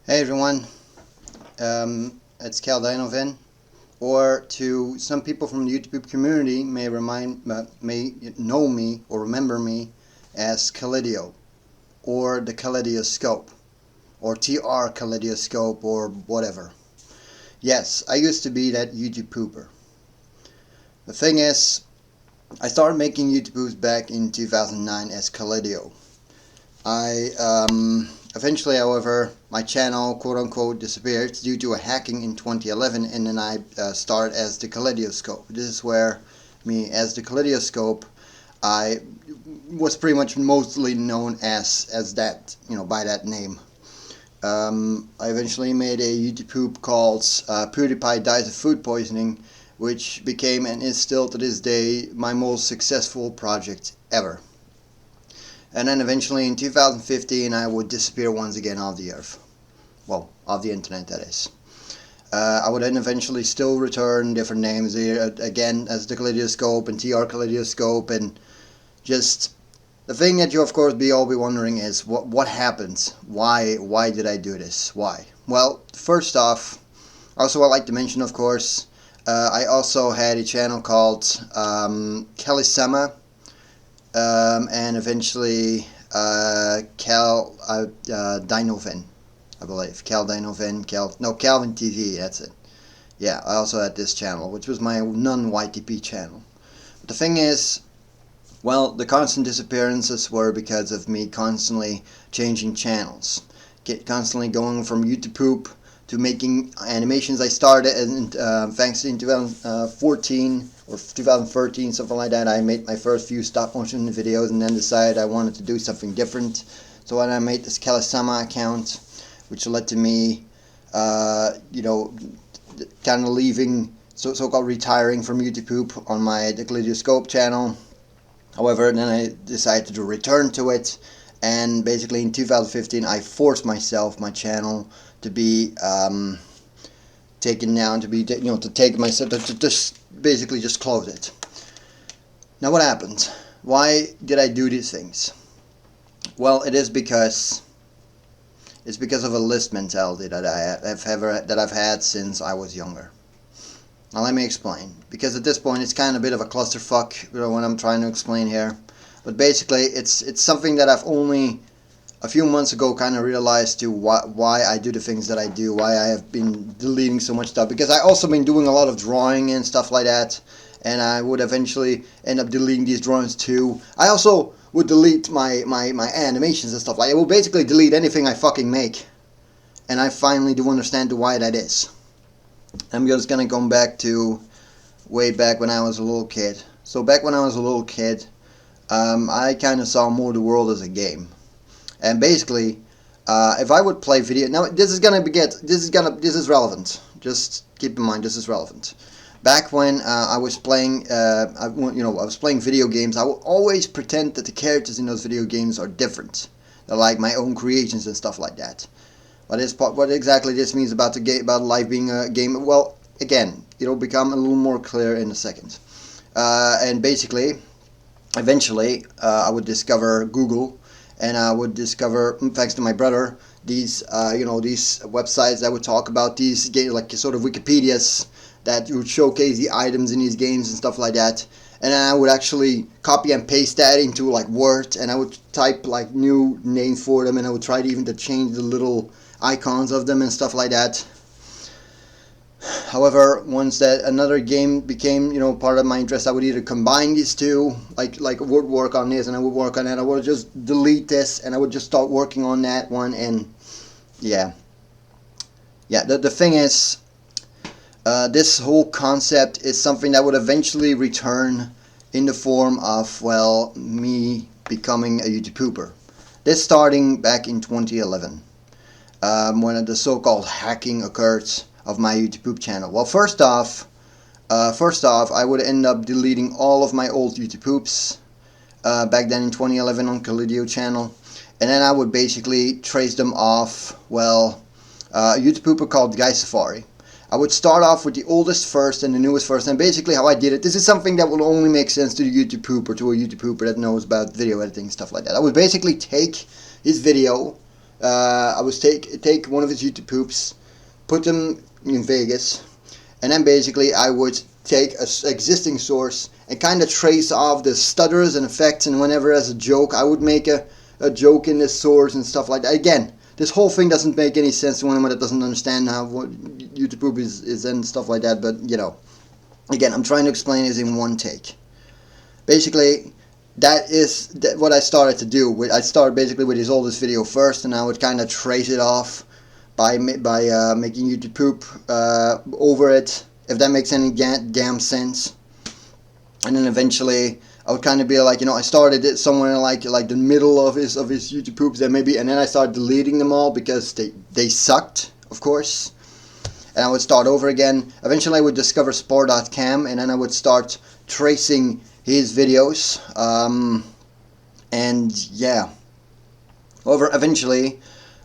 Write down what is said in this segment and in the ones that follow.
Hey everyone, it's CaledioScope, or to some people from the YouTube community may know me or remember me as Caledio, or the Kaleidoscope, or TR Kaleidoscope, or whatever. Yes, I used to be that YouTube pooper. The thing is, I started making YouTube poops back in 2009 as Caledio. Eventually, however, my channel, quote-unquote, disappeared due to a hacking in 2011, and then I started as the Kaleidoscope. This is where me, as the Kaleidoscope, I was pretty much mostly known as that, by that name. I eventually made a YouTube poop called PewDiePie Dies of Food Poisoning, which became and is still to this day my most successful project ever. And then eventually in 2015 I would disappear once again off the earth. Well, off the internet, that is. I would then eventually still return different names here, again as the Kaleidoscope and TR Kaleidoscope, and just the thing that you of course all be wondering is what happened? Why did I do this? Why? Well, first off, also I'd like to mention, of course, I also had a channel called Kelisema. And eventually Dinovan, I believe. Calvin TV, that's it. Yeah, I also had this channel, which was my non-YTP channel. But the thing is, well, the constant disappearances were because of me constantly changing channels. Constantly going from YouTube poop to making animations. I started thanks in 2014 or 2013, something like that. I made my first few stop motion videos and then decided I wanted to do something different. So when I made this Kelisema account, which led to me, kind of leaving, so-called retiring from YouTube poop on my TheCaledioScope channel. However, then I decided to return to it, and basically in 2015 I forced my channel to be taken down, to basically just close it. Now what happened? Why did I do these things? Well, it's because of a list mentality that I've had since I was younger. Now let me explain, because at this point it's kind of a bit of a clusterfuck, what I'm trying to explain here. But basically it's something that I've only a few months ago kind of realized why I do the things that I do, why I have been deleting so much stuff, because I also been doing a lot of drawing and stuff like that, and I would eventually end up deleting these drawings too. I also would delete my animations and stuff like that. I will basically delete anything I fucking make, and I finally do understand why that is. I'm just gonna go back to way back when I was a little kid. So back when I was a little kid, I kind of saw more the world as a game. And basically, if I would play video, now this is relevant. Just keep in mind, this is relevant. Back when I was playing, I was playing video games, I would always pretend that the characters in those video games are different. They're like my own creations and stuff like that. What exactly this means about life being a game? Well, again, it'll become a little more clear in a second. And basically, eventually, I would discover Google. And I would discover, thanks to my brother, these these websites that would talk about these games, like sort of Wikipedias that would showcase the items in these games and stuff like that. And then I would actually copy and paste that into like Word, and I would type like new names for them, and I would try to change the little icons of them and stuff like that. However, once that another game became, part of my interest, I would either combine these two, like I would work on this and I would work on that. I would just delete this and I would just start working on that one. And yeah. The thing is, this whole concept is something that would eventually return in the form of, well, me becoming a YouTube pooper. This starting back in 2011, when the so-called hacking occurred of my YouTube poop channel. Well, first off, I would end up deleting all of my old YouTube poops back then in 2011 on Caledio channel, and then I would basically trace them off. Well, a YouTube pooper called Guy Safari. I would start off with the oldest first and the newest first, and basically how I did it. This is something that will only make sense to the YouTube pooper, to a YouTube pooper that knows about video editing and stuff like that. I would basically take his video I was take one of his YouTube poops, put them in Vegas, and then basically I would take a existing source and kind of trace off the stutters and effects, and whenever as a joke I would make a joke in this source and stuff like that. Again, this whole thing doesn't make any sense to anyone that doesn't understand how what YouTube poop is and stuff like that, but you know, again, I'm trying to explain this in one take. Basically, that is what I started to do. I started basically with his oldest video first, and I would kind of trace it off by making YouTube poop over it, if that makes any damn sense. And then eventually I would kind of be like, you know, I started it somewhere like the middle of his YouTube poops, then maybe, and then I started deleting them all because they sucked, of course. And I would start over again. Eventually I would discover sport.cam, and then I would start tracing his videos, and yeah. However, eventually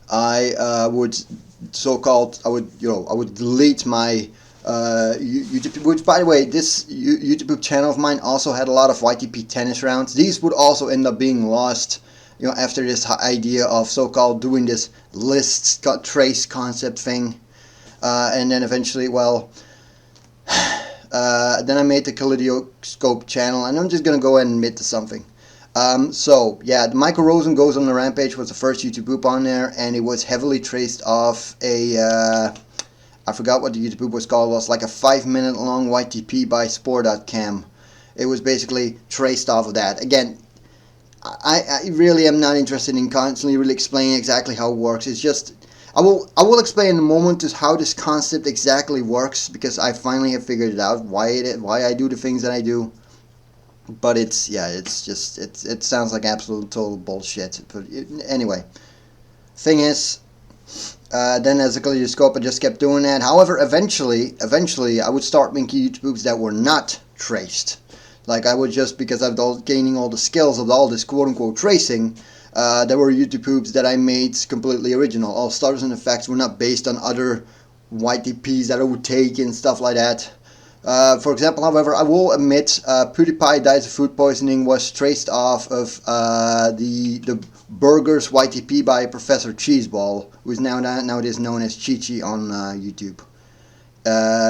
I would delete my YouTube, which by the way, this YouTube channel of mine also had a lot of YTP tennis rounds. These would also end up being lost, you know, after this idea of so-called doing this list trace concept thing, and then eventually, well, then I made the TheCaledioScope channel, and I'm just gonna go ahead and admit to something. So yeah, the Michael Rosen Goes on the Rampage was the first YouTube poop on there, and it was heavily traced off a I forgot what the YouTube poop was called. It was like a 5-minute long YTP by sport.cam. It was basically traced off of that. Again, I really am not interested in constantly really explaining exactly how it works. It's just I will explain in a moment to how this concept exactly works, because I finally have figured it out why I do the things that I do. But it sounds like absolute total bullshit. But anyway, thing is, then as a TheCaledioScope, I just kept doing that. However, eventually I would start making YouTube poops that were not traced. Like I would just, because I'm gaining all the skills of all this quote-unquote tracing, there were YouTube poops that I made completely original. All stutters and effects were not based on other YTPs that I would take and stuff like that. For example, however, I will admit PewDiePie Dies of Food Poisoning was traced off of the Burgers YTP by Professor Cheeseball, who is nowadays known as Chi-Chi on YouTube.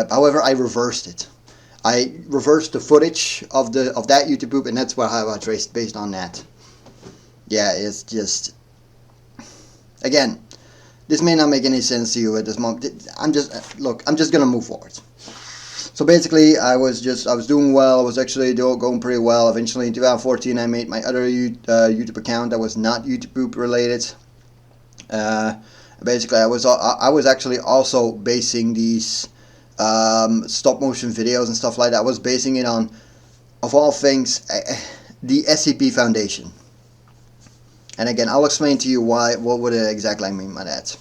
However, I reversed it. I reversed the footage of that YouTube poop, and that's how I traced based on that. Yeah, it's just, again, this may not make any sense to you at this moment. I'm just gonna move forward. So basically, I was doing well. I was actually going pretty well. Eventually, in 2014, I made my other YouTube account that was not YouTube poop related. Basically, I was actually also basing these stop motion videos and stuff like that. I was basing it on, of all things, the SCP Foundation. And again, I'll explain to you what exactly I mean by that.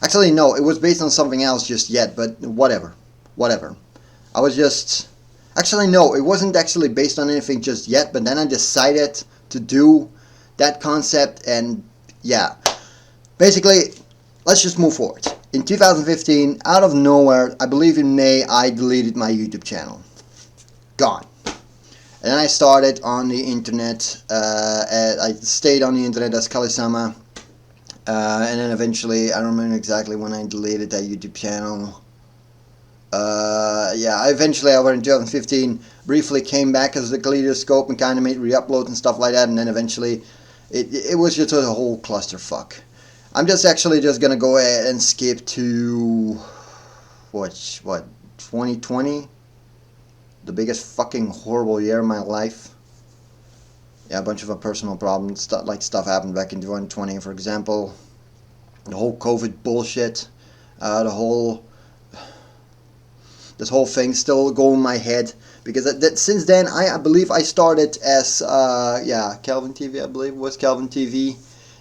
Actually, no, it was based on something else just yet, but whatever. I was just... Actually, no, it wasn't actually based on anything just yet, but then I decided to do that concept, and yeah. Basically, let's just move forward. In 2015, out of nowhere, I believe in May, I deleted my YouTube channel. Gone. And then I started on the internet. I stayed on the internet as Kalisama. And then eventually, I don't remember exactly when I deleted that YouTube channel. Yeah, eventually over in 2015, briefly came back as TheCaledioScope and kind of made re-uploads and stuff like that. And then eventually, it was just a whole clusterfuck. I'm just gonna go ahead and skip to what 2020, the biggest fucking horrible year of my life. Yeah, a bunch of personal problems, stuff happened back in 2020. For example, the whole COVID bullshit, this whole thing still go in my head, because since then I believe I started as Calvin TV, I believe it was Calvin TV.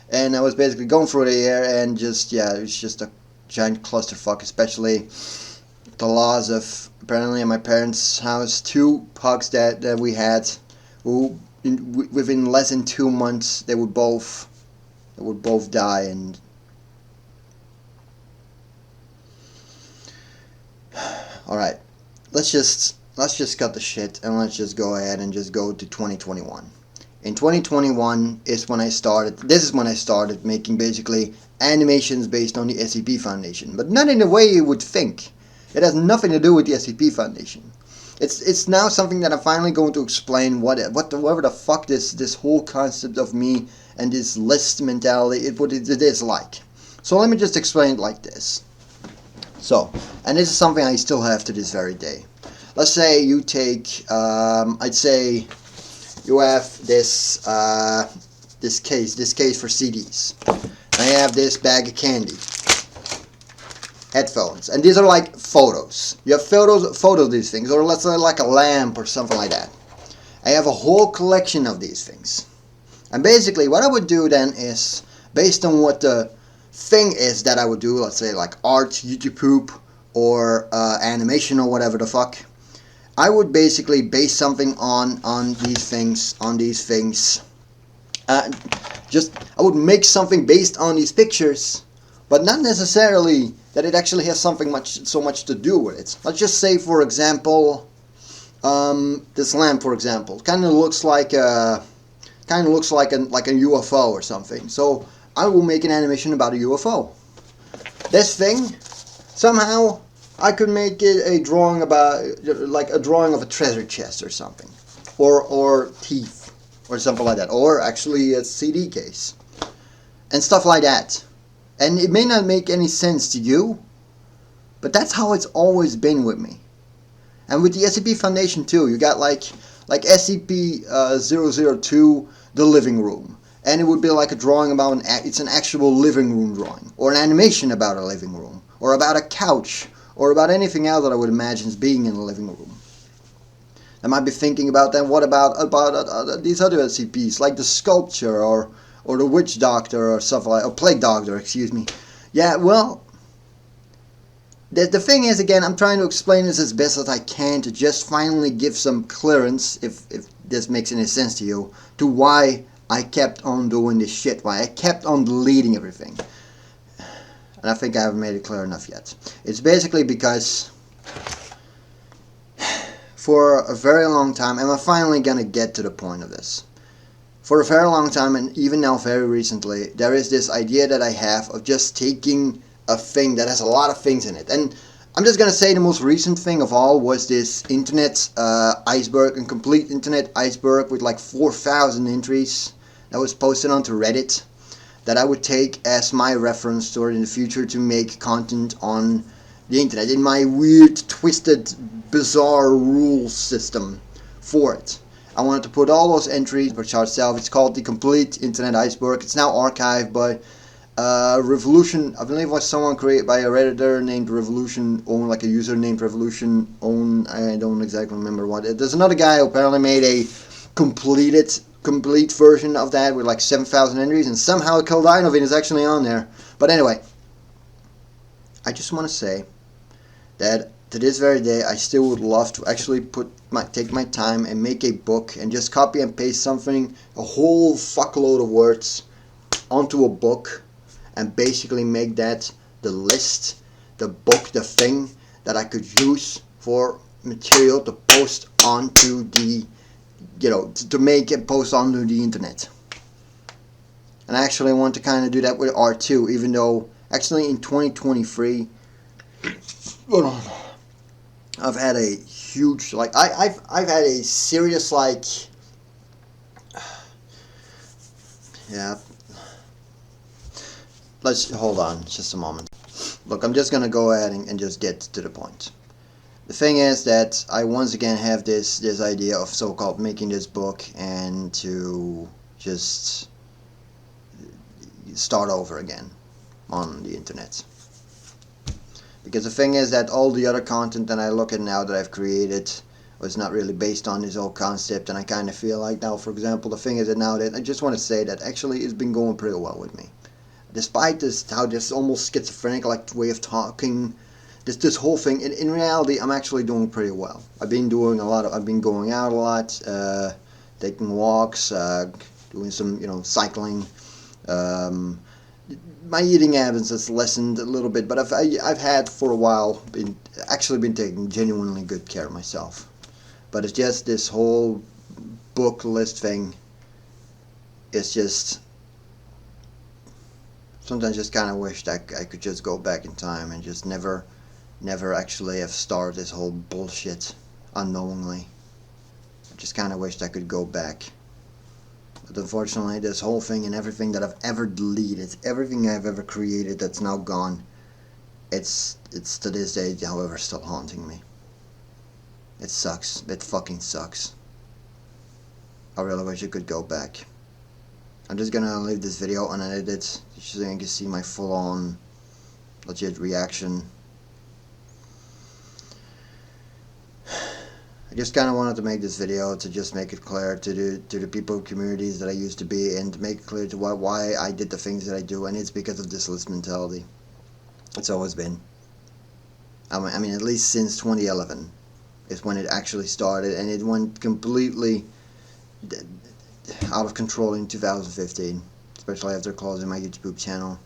And I was basically going through the year, and just, yeah, it was just a giant clusterfuck, especially the loss of, apparently at my parents' house, 2 pugs that we had, who, within less than 2 months, they would both die, and... Alright, let's just cut the shit, and let's just go ahead and just go to 2021. In 2021 is when I started, this is when I started making basically animations based on the SCP Foundation, but not in the way you would think. It has nothing to do with the SCP Foundation. It's now something that I'm finally going to explain whatever the fuck this whole concept of me and this list mentality, what it is like. So let me just explain it like this. So, and this is something I still have to this very day. Let's say you take, I'd say you have this case for CDs. I have this bag of candy, headphones, and these are like photos. You have photos of these things, or let's say like a lamp or something like that. I have a whole collection of these things. And basically what I would do then is, based on what the thing is that I would do, let's say like art, YouTube poop, or animation or whatever the fuck, I would basically base something on these things, I would make something based on these pictures, but not necessarily that it actually has so much to do with it. Let's just say, for example, this lamp, for example, kind of looks like a UFO or something. So I will make an animation about a UFO. This thing, somehow I could make it a drawing about, like a drawing of a treasure chest or something, or teeth, or something like that, or actually a CD case, and stuff like that. And it may not make any sense to you, but that's how it's always been with me. And with the SCP Foundation too, you got like SCP-002, the living room, and it would be like a drawing about it's an actual living room drawing, or an animation about a living room, or about a couch, or about anything else that I would imagine as being in a living room. I might be thinking about then, what about these other SCPs, like the sculpture, or the witch doctor, or stuff like, or plague doctor, excuse me. Yeah, well, the thing is, again, I'm trying to explain this as best as I can to just finally give some clearance, if this makes any sense to you, to why I kept on doing this shit, why I kept on deleting everything. And I think I haven't made it clear enough yet. It's basically because for a very long time, and I'm finally gonna get to the point of this. For a very long time, and even now very recently, there is this idea that I have of just taking a thing that has a lot of things in it. And I'm just gonna say the most recent thing of all was this internet iceberg, and complete internet iceberg with like 4,000 entries that was posted onto Reddit, that I would take as my reference story in the future to make content on the internet in my weird, twisted, bizarre rules system for it. I wanted to put all those entries per chart itself. It's called the Complete Internet Iceberg. It's now archived by Revolution. I believe it was someone created by a Redditor named Revolution Own, like a user named Revolution Own. I don't exactly remember what. There's another guy who apparently made a complete version of that with like 7,000 entries, and somehow Caledonovin is actually on there. But anyway, I just want to say that to this very day, I still would love to actually take my time and make a book and just copy and paste something, a whole fuckload of words onto a book, and basically make that the list, the book, the thing that I could use for material to post onto the, to make and post onto the internet. And I actually want to kind of do that with art too, even though actually in 2023, I've had a huge, I've had a serious, yeah. Let's hold on just a moment. Look, I'm just gonna go ahead and just get to the point. The thing is that I once again have this idea of so-called making this book and to just start over again on the internet. Because the thing is that all the other content that I look at now that I've created was not really based on this whole concept, and I kind of feel like now, for example, the thing is that now that I just want to say that actually it's been going pretty well with me. Despite this almost schizophrenic way of talking, this whole thing, in reality, I'm actually doing pretty well. I've been going out a lot, taking walks, doing some, cycling. My eating habits has lessened a little bit, but I've had for a while been taking genuinely good care of myself. But it's just this whole book list thing it's just sometimes just kind of wish that I could just go back in time and just never actually have started this whole bullshit unknowingly. I just kind of wished I could go back. But unfortunately, this whole thing and everything that I've ever deleted, everything I've ever created that's now gone, it's to this day, however, still haunting me. It sucks. It fucking sucks. I really wish I could go back. I'm just gonna leave this video unedited so you can see my full-on legit reaction. I just kind of wanted to make this video to just make it clear to the people communities that I used to be, and to make it clear to why I did the things that I do, and it's because of this list mentality. It's always been. I mean, at least since 2011 is when it actually started, and it went completely out of control in 2015, especially after closing my YouTube channel.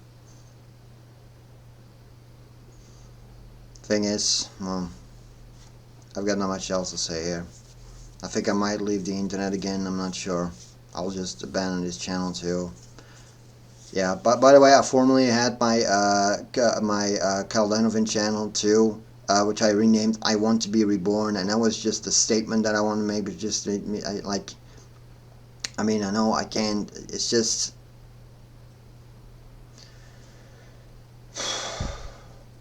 Thing is, well, I've got not much else to say here. I think I might leave the internet again, I'm not sure. I'll just abandon this channel too. Yeah, but by the way, I formerly had my Caldanovin channel too, which I renamed I Want to Be Reborn, and that was just a statement that I want to make, but just like, I mean, I know I can't, it's just,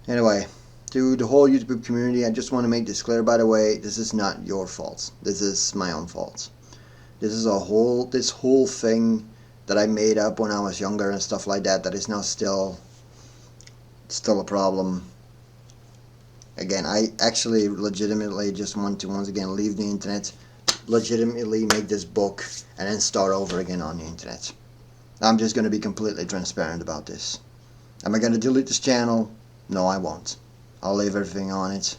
anyway, to the whole YouTube community, I just want to make this clear, by the way, this is not your fault. This is my own fault. This is this whole thing that I made up when I was younger and stuff like that, that is now still a problem. Again, I actually legitimately just want to once again leave the internet, legitimately make this book, and then start over again on the internet. I'm just going to be completely transparent about this. Am I going to delete this channel? No, I won't. I'll leave everything on it.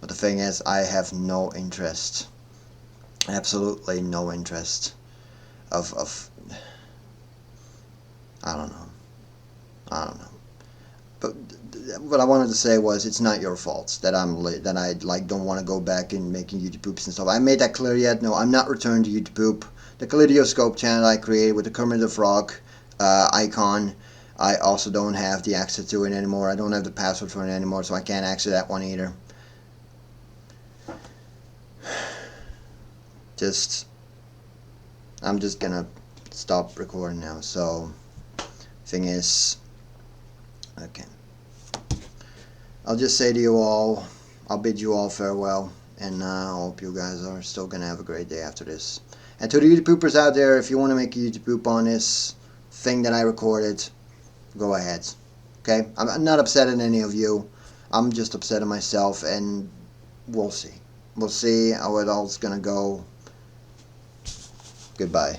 But the thing is, I have no interest, absolutely no interest of I don't know. But what I wanted to say was, it's not your fault that I like don't want to go back and making YouTube poops and stuff. I made that clear yet. No, I'm not returning to YouTube poop. The Kaleidoscope channel I created with the Kermit the Frog icon, I also don't have the access to it anymore. I don't have the password for it anymore, so I can't access that one either. I'm just gonna stop recording now. So, thing is, okay, I'll just say to you all, I'll bid you all farewell, and I hope you guys are still gonna have a great day after this. And to the YouTube poopers out there, if you want to make a YouTube poop on this thing that I recorded, go ahead. Okay, I'm not upset at any of you. I'm just upset at myself, and we'll see. We'll see how it all's gonna go. Goodbye.